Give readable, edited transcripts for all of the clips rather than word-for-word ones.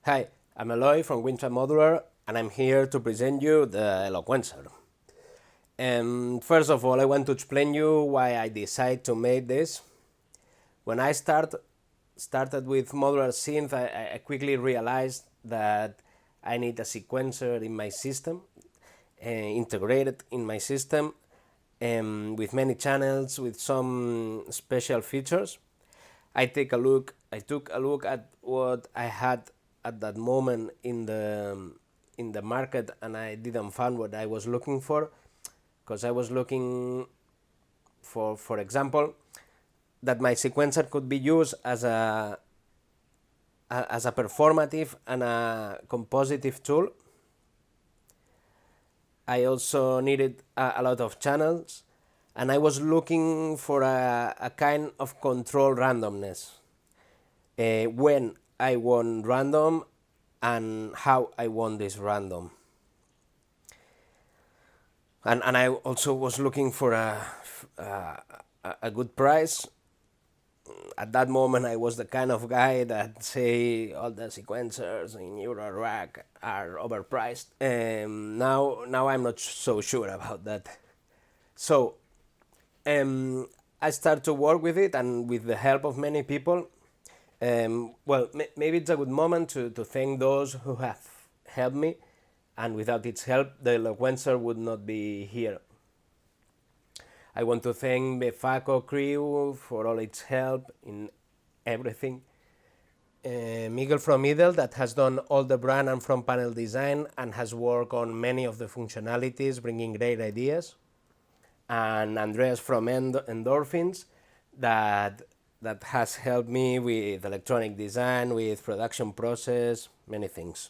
Hi, I'm Eloy from Wintrap Modular, and I'm here to present you the Eloquencer. First of all, I want to explain you why I decided to make this. When I started with modular synth, I quickly realized that I need a sequencer in my system, integrated in my system, with many channels, with some special features. I took a look at what I had at that moment in the market, and I didn't find what I was looking for, because I was looking for example, that my sequencer could be used as a performative and a compositive tool. I also needed a lot of channels, and I was looking for a kind of control randomness. When I want random and how I want this random. And I also was looking for a good price. At that moment, I was the kind of guy that say all the sequencers in Eurorack are overpriced. Now I'm not so sure about that. So I start to work with it, and with the help of many people. Maybe it's a good moment to thank those who have helped me, and without its help, the Eloquencer would not be here. I want to thank the FACO crew for all its help in everything. Miguel from Idel, that has done all the brand and front panel design and has worked on many of the functionalities, bringing great ideas. And Andreas from Endorphins, that has helped me with electronic design, with production process, many things.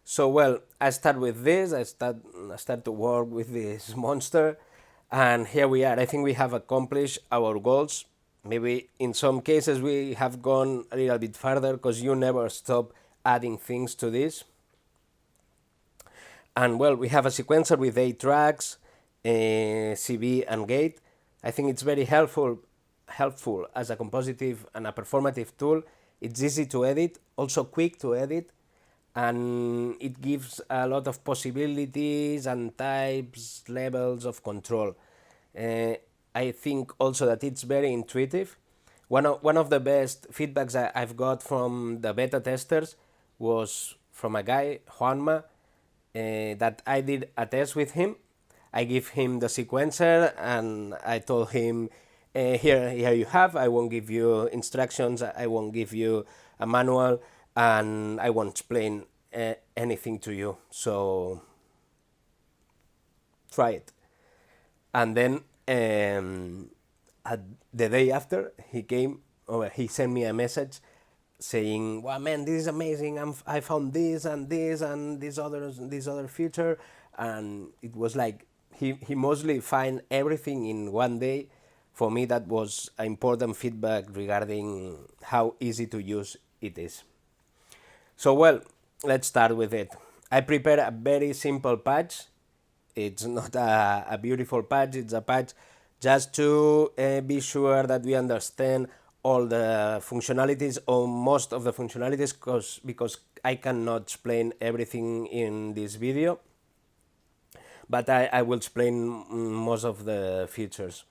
So I start with this, I start to work with this monster, and here we are. I think we have accomplished our goals. Maybe in some cases we have gone a little bit further, because you never stop adding things to this. And we have a sequencer with 8 tracks, CV and gate. I think it's very helpful as a compositive and a performative tool. It's easy to edit, also quick to edit, and it gives a lot of possibilities and types, levels of control. I think also that it's very intuitive. One of the best feedbacks I've got from the beta testers was from a guy, Juanma, that I did a test with him. I give him the sequencer and I told him, here you have, I won't give you instructions, I won't give you a manual, and I won't explain anything to you, so try it. And then the day after, he sent me a message saying, wow man, this is amazing, I found this and this and this other feature. And it was like he mostly find everything in one day. For me, that was important feedback regarding how easy to use it is. So let's start with it. I prepared a very simple patch. It's not a beautiful patch, it's a patch just to be sure that we understand all the functionalities, or most of the functionalities, because I cannot explain everything in this video, but I will explain most of the features.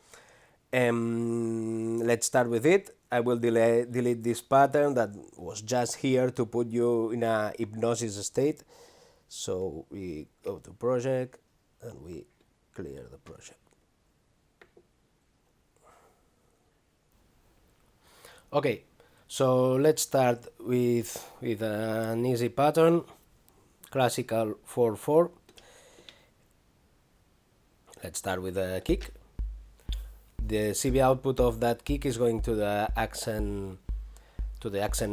Let's start with it. I will delete this pattern that was just here to put you in a hypnosis state. So we go to project and we clear the project. Okay, so let's start with an easy pattern, classical 4/4. Let's start with a kick. The CV output of that kick is going to the accent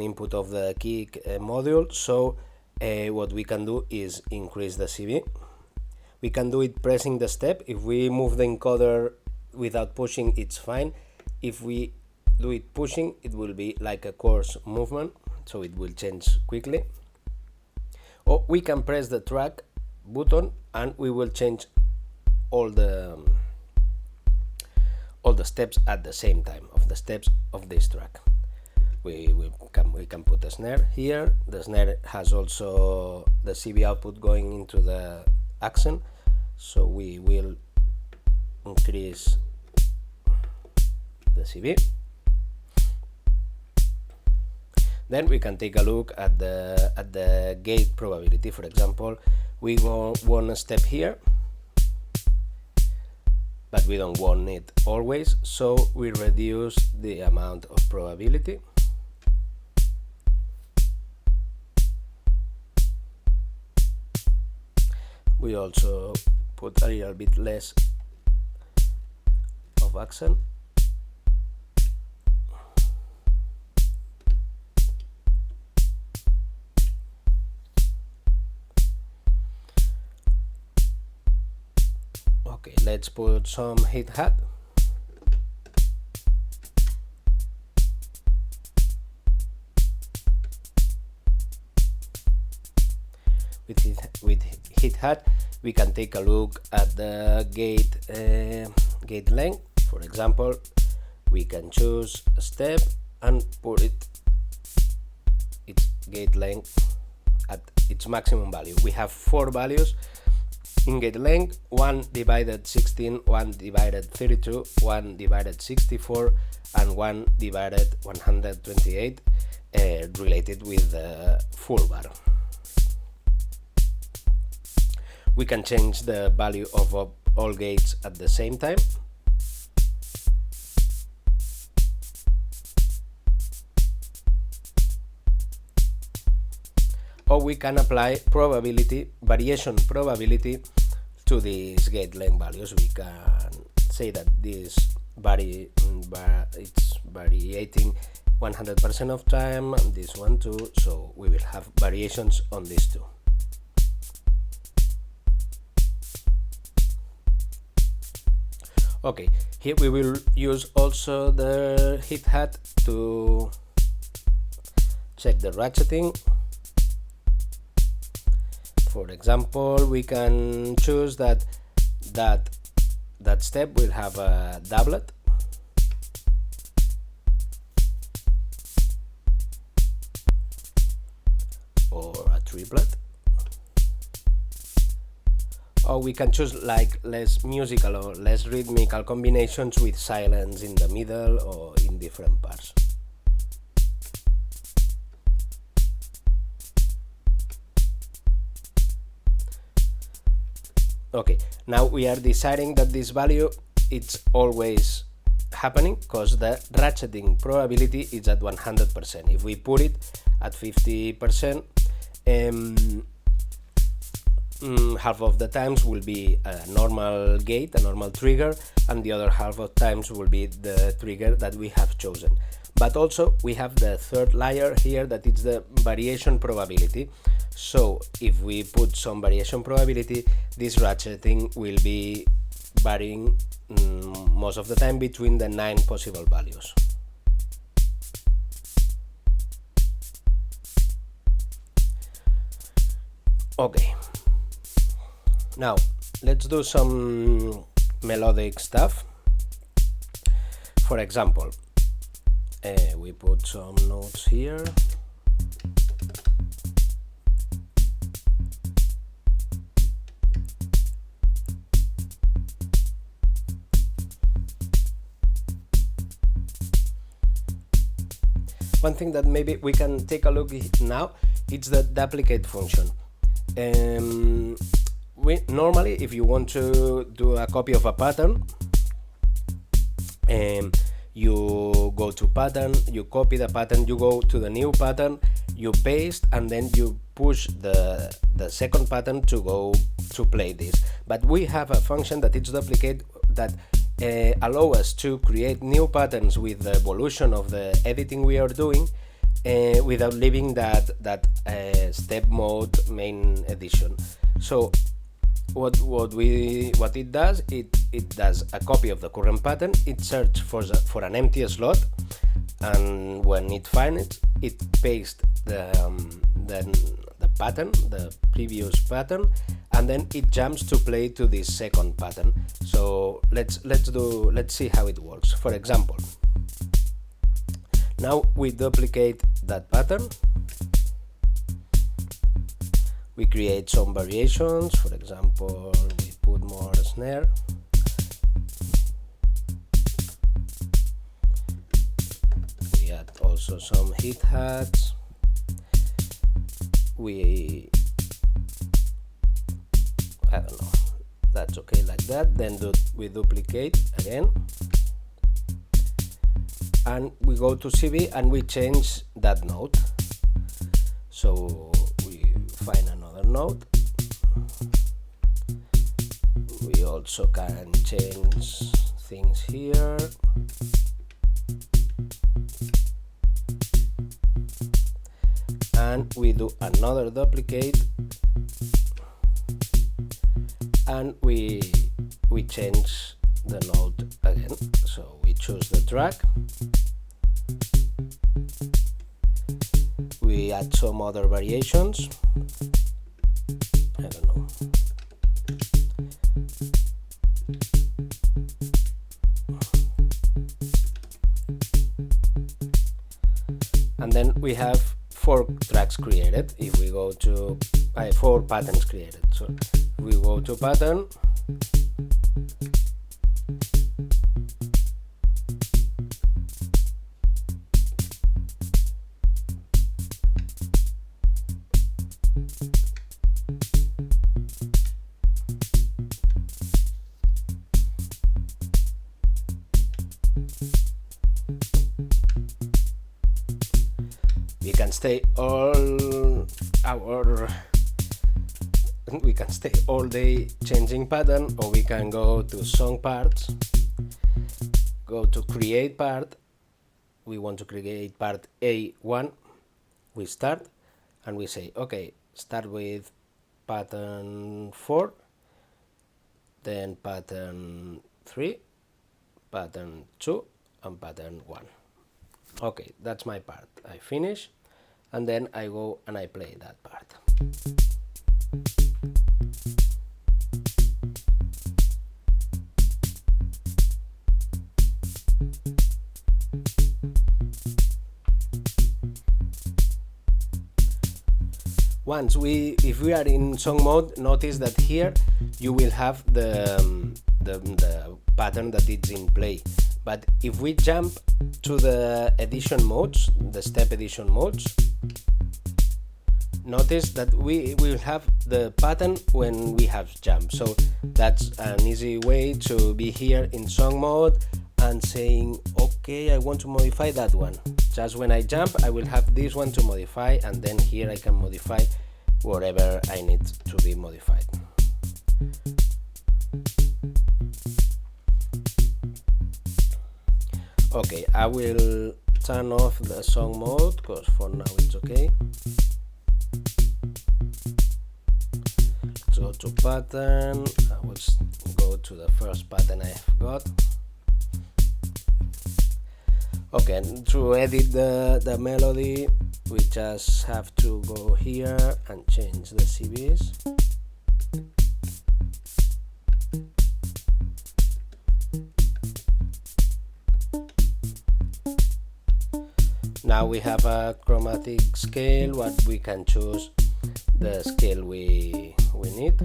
input of the kick module. So what we can do is increase the CV. We can do it pressing the step. If we move the encoder without pushing, it's fine. If we do it pushing, it will be like a coarse movement, so it will change quickly. Or we can press the track button and we will change all the steps at the same time, of the steps of this track. we can put a snare here. The snare has also the CV output going into the accent, so we will increase the CV. Then we can take a look at the gate probability. For example, we want a step here, but we don't want it always, so we reduce the amount of probability. We also put a little bit less of accent. Okay, let's put some hi-hat. With hi-hat, we can take a look at the gate length. For example, we can choose a step and put its gate length at its maximum value. We have 4 values in gate length: 1 divided 16, 1 divided 32, 1 divided 64, and 1 divided 128, related with the full bar. We can change the value of all gates at the same time. Or we can apply variation probability to these gate length values. We can say that this it's variating 100% of time, and this one too, so we will have variations on these two. Okay, here we will use also the hi-hat to check the ratcheting. For example, we can choose that step will have a doublet, or a triplet, or we can choose like less musical or less rhythmical combinations with silence in the middle or in different parts. Okay, now we are deciding that this value it's always happening because the ratcheting probability is at 100%. If we put it at 50%, half of the times will be a normal gate, a normal trigger, and the other half of times will be the trigger that we have chosen. But also we have the third layer here, that is the variation probability. So if we put some variation probability, this ratcheting will be varying most of the time between the 9 possible values. Okay, now let's do some melodic stuff. For example, we put some notes here. One thing that maybe we can take a look at now, it's the duplicate function. Normally, if you want to do a copy of a pattern, you go to pattern, you copy the pattern, you go to the new pattern, you paste, and then you push the second pattern to go to play this. But we have a function that is duplicate that allow us to create new patterns with the evolution of the editing we are doing, without leaving that step mode main edition. So what it does, it does a copy of the current pattern, it searches for an empty slot, and when it finds it pastes the pattern, the previous pattern, and then it jumps to play to this second pattern. So let's see how it works. For example, Now we duplicate that pattern. We create some variations. For example, we put more snare. We add also some hi-hats. I don't know, that's okay like that. Then we duplicate again, and we go to CV and we change that note. So we find another note. We also can change things here. And we do another duplicate, and we change the note again. So we choose the track, we add some other variations. I don't know. And then we have 4 tracks created. If we go to 4 patterns created. So we go to pattern, we can stay all day changing pattern, or we can go to song parts, go to create part. We want to create part A1. We start and we say, okay, start with pattern 4, then pattern 3, pattern 2, and pattern 1. Okay, that's my part. I finish, and then I go and I play that part. If we are in song mode, notice that here you will have the pattern that is in play. But if we jump to the edition modes, the step edition modes, notice that we will have the pattern when we have jump. So that's an easy way to be here in song mode and saying, okay, I want to modify that one. Just when I jump, I will have this one to modify, and then here I can modify whatever I need to be modified. Okay, I will turn off the song mode because for now it's okay. Let's go to pattern. I will go to the first pattern I have got. Okay, and to edit the melody, we just have to go here and change the CVs. Now we have a chromatic scale, what we can choose the scale we need.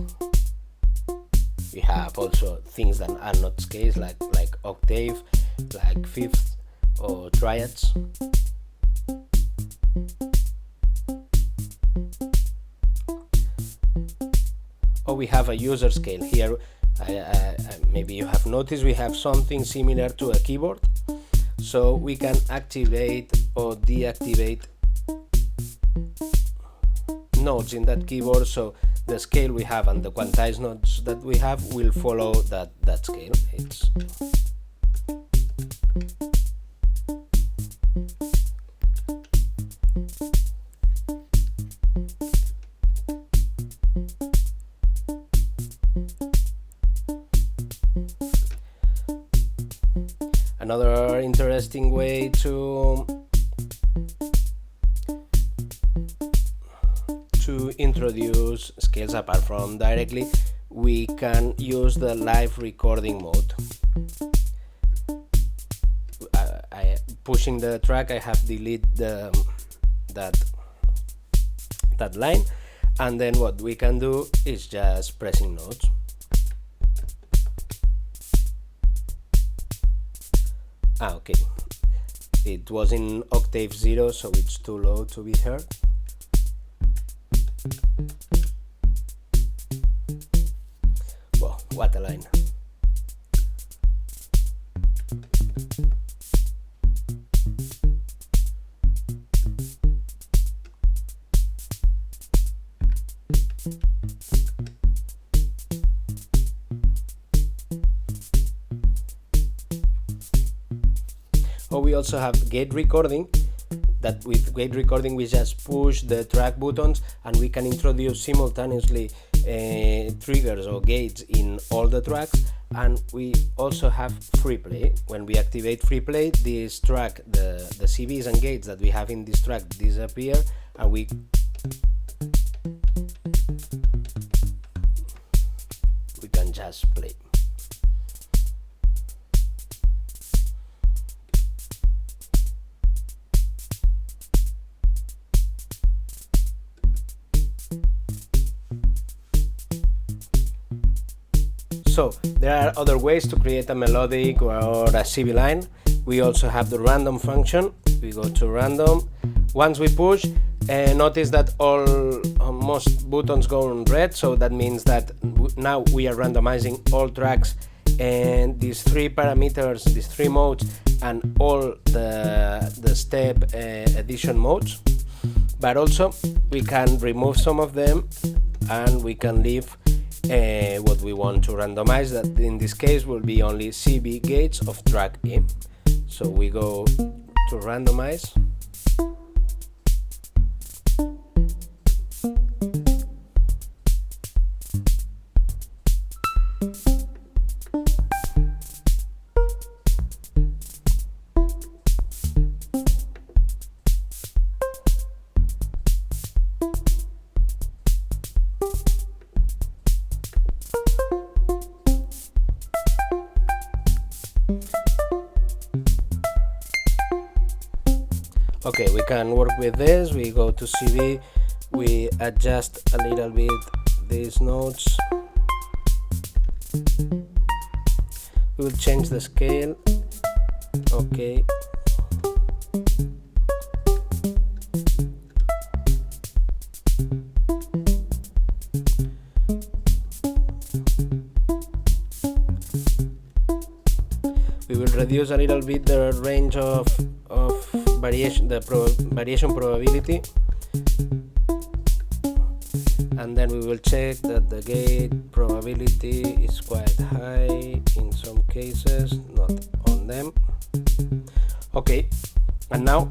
We have also things that are not scales, like octave, like fifth or triads. Or we have a user scale here. Maybe you have noticed we have something similar to a keyboard, so we can activate or deactivate notes in that keyboard, so the scale we have and the quantized notes that we have will follow that scale. It's another interesting way to introduce scales apart from directly. We can use the live recording mode. I pushing the track, I have delete that line, and then what we can do is just pressing notes. Okay, it was in octave 0, so it's too low to be heard. Well, what a line. Oh, we also have gate recording, that with gate recording we just push the track buttons and we can introduce simultaneously triggers or gates in all the tracks. And we also have free play. When we activate free play, this track, the CVs and gates that we have in this track disappear, and we can just play. So there are other ways to create a melodic or a CV line. We also have the random function. We go to random. Once we push, notice that most buttons go on red, so that means that now we are randomizing all tracks, and these three parameters, these three modes, and all the step addition modes. But also we can remove some of them, and we can leave what we want to randomize. That in this case will be only CV gates of track E. So we go to randomize. Okay, we can work with this. We go to CV, we adjust a little bit these notes. We will change the scale. Okay. We will reduce a little bit the range of variation, variation probability, and then we will check that the gate probability is quite high in some cases, not on them. Okay, and now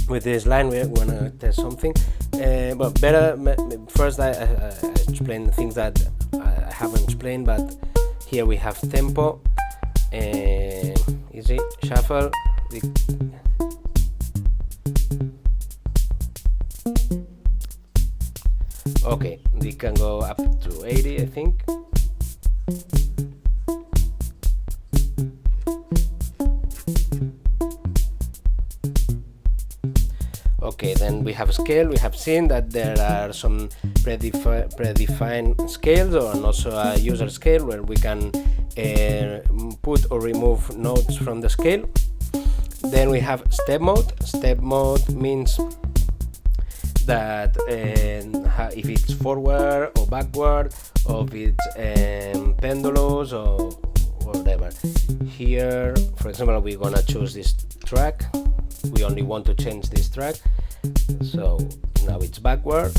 with this line we're gonna test something, but better first I explain things that I haven't explained, but here we have tempo, easy, shuffle, okay, we can go up to 80, I think. Okay, then we have scale. We have seen that there are some predefined scales, and also a user scale where we can put or remove notes from the scale. Then we have step mode. Step mode means that if it's forward or backward, or if it's pendulous or whatever. Here, for example, we're gonna choose this track. We only want to change this track, so now it's backward.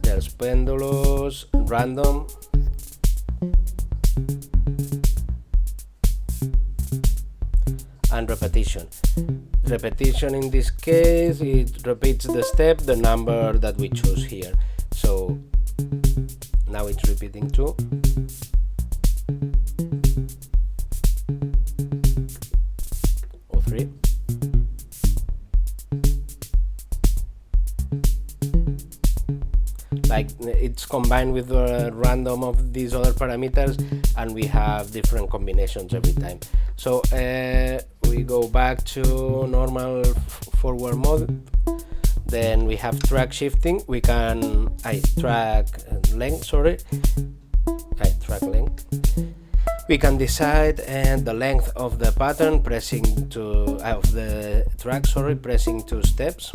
There's pendulous, random. And repetition. Repetition in this case, it repeats the step, the number that we choose here. So now it's repeating 2. Or 3. Like it's combined with a random of these other parameters, and we have different combinations every time. So we go back to normal forward mode. Then we have track shifting. We can track length. Track length. We can decide the length of the pattern pressing to of the track. Pressing 2 steps.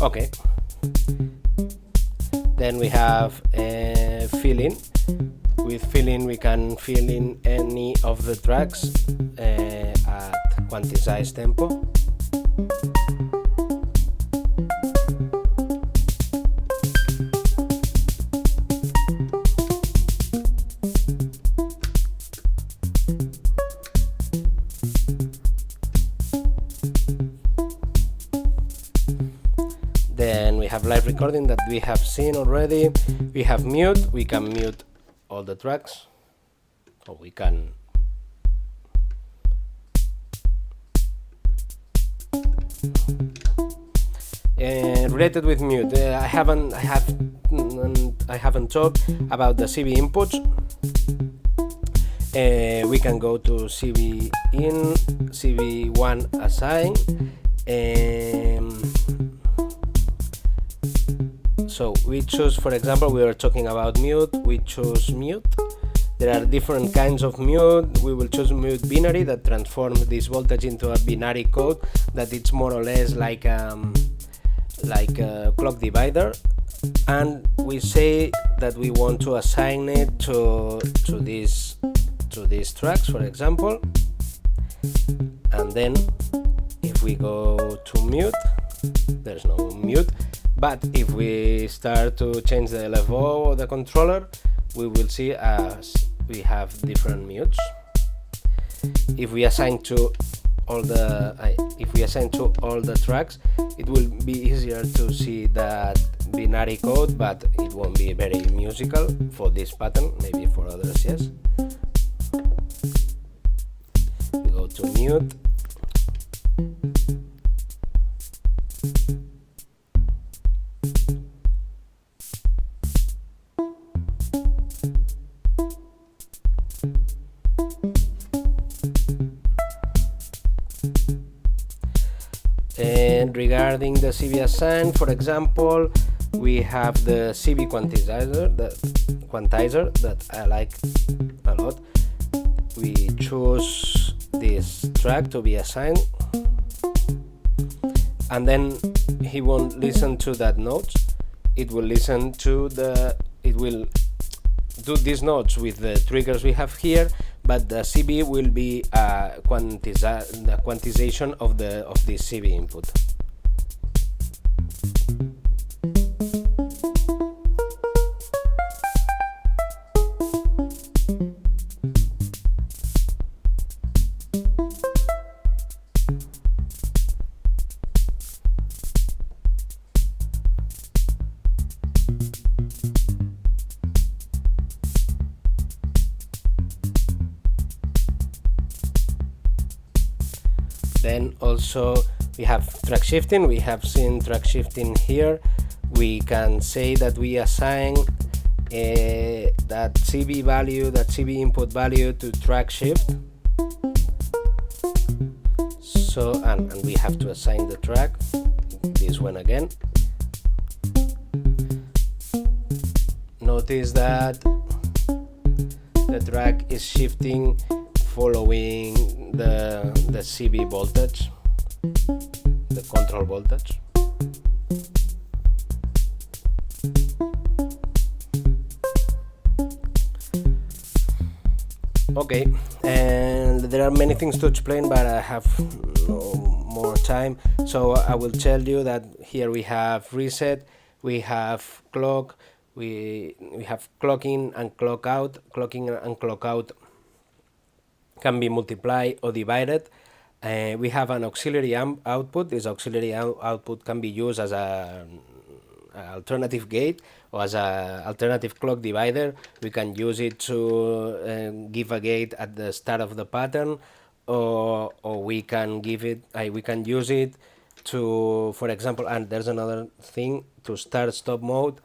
Okay, then we have fill-in. With fill-in we can fill in any of the tracks at quantized tempo. Then we have live recording that we have seen already. We have mute. We can mute all the tracks, or we can related with mute. I haven't talked about the CV inputs. We can go to CV in, CV1 assign. So we choose, for example, we were talking about mute, we choose mute. There are different kinds of mute. We will choose mute binary that transforms this voltage into a binary code that it's more or less like a clock divider, and we say that we want to assign it to these tracks, for example. And then if we go to mute, there's no mute. But if we start to change the LFO of the controller, we will see as we have different mutes. If we assign to all the tracks, it will be easier to see that binary code, but it won't be very musical for this pattern. Maybe for others, yes. We go to mute. And regarding the CV assign, for example, we have the CV quantizer that I like a lot. We choose this track to be assigned, and then he won't listen to that notes. It will listen to it will do these notes with the triggers we have here, but the CV will be the quantization of this CV input. Then also we have track shifting. We have seen track shifting here. We can say that we assign that CV value, that CV input value to track shift. So and we have to assign the track, this one again. Notice that the track is shifting following the CV voltage, the control voltage. Okay, and there are many things to explain, but I have more time. So I will tell you that here we have reset, we have clock, we have clock in and clock out. Clocking and clock out can be multiplied or divided. We have an auxiliary output. This auxiliary output can be used as an alternative gate or as an alternative clock divider. We can use it to give a gate at the start of the pattern, or we can give it. We can use it to, for example, and there's another thing, to start stop mode.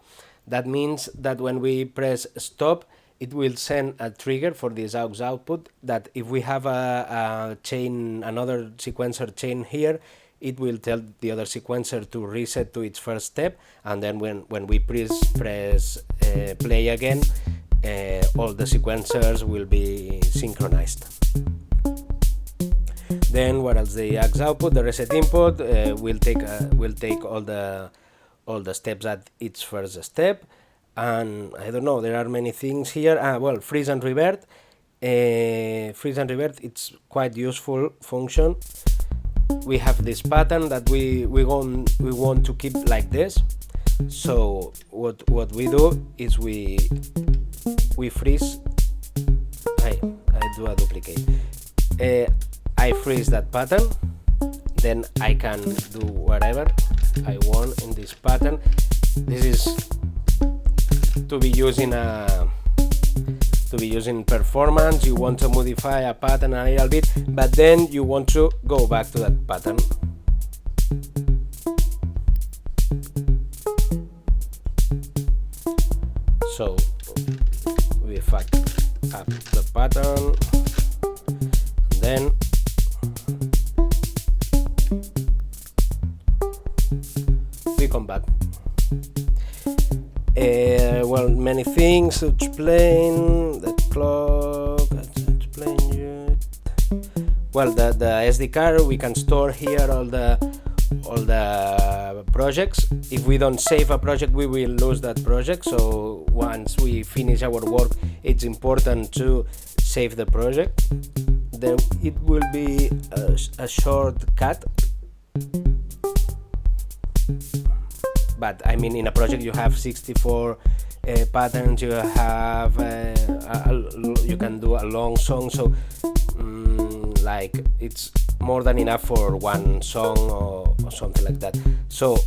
That means that when we press stop, it will send a trigger for this aux output, that if we have a chain, another sequencer chain here, it will tell the other sequencer to reset to its first step, and then when we press play again, all the sequencers will be synchronized. Then what else? The aux output, the reset input will take all the steps at its first step. And I don't know, there are many things here. Well, freeze and revert. Freeze and revert, it's quite useful function. We have this pattern that we want to keep like this. So what we do is we freeze. I do a duplicate. I freeze that pattern. Then I can do whatever I want in this pattern. This is to be used in performance. You want to modify a pattern a little bit, but then you want to go back to that pattern. So we fuck up the pattern, and then we come back. Well, many things to explain. The clock, explain it. Well, the SD card, we can store here all the projects. If we don't save a project, we will lose that project. So once we finish our work, it's important to save the project. Then it will be a shortcut. But I mean, in a project you have 64 patterns. You have you can do a long song, so like it's more than enough for one song or something like that. So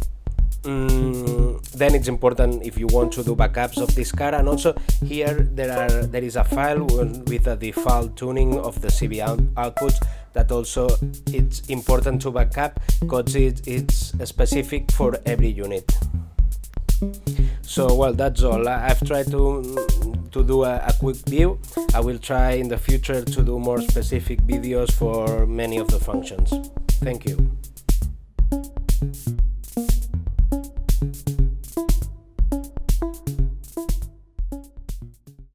then it's important if you want to do backups of this card. And also here there is a file with a default tuning of the CV outputs that also it's important to backup because it's specific for every unit. So well, that's all. I've tried to do a quick view. I will try in the future to do more specific videos for many of the functions. Thank you.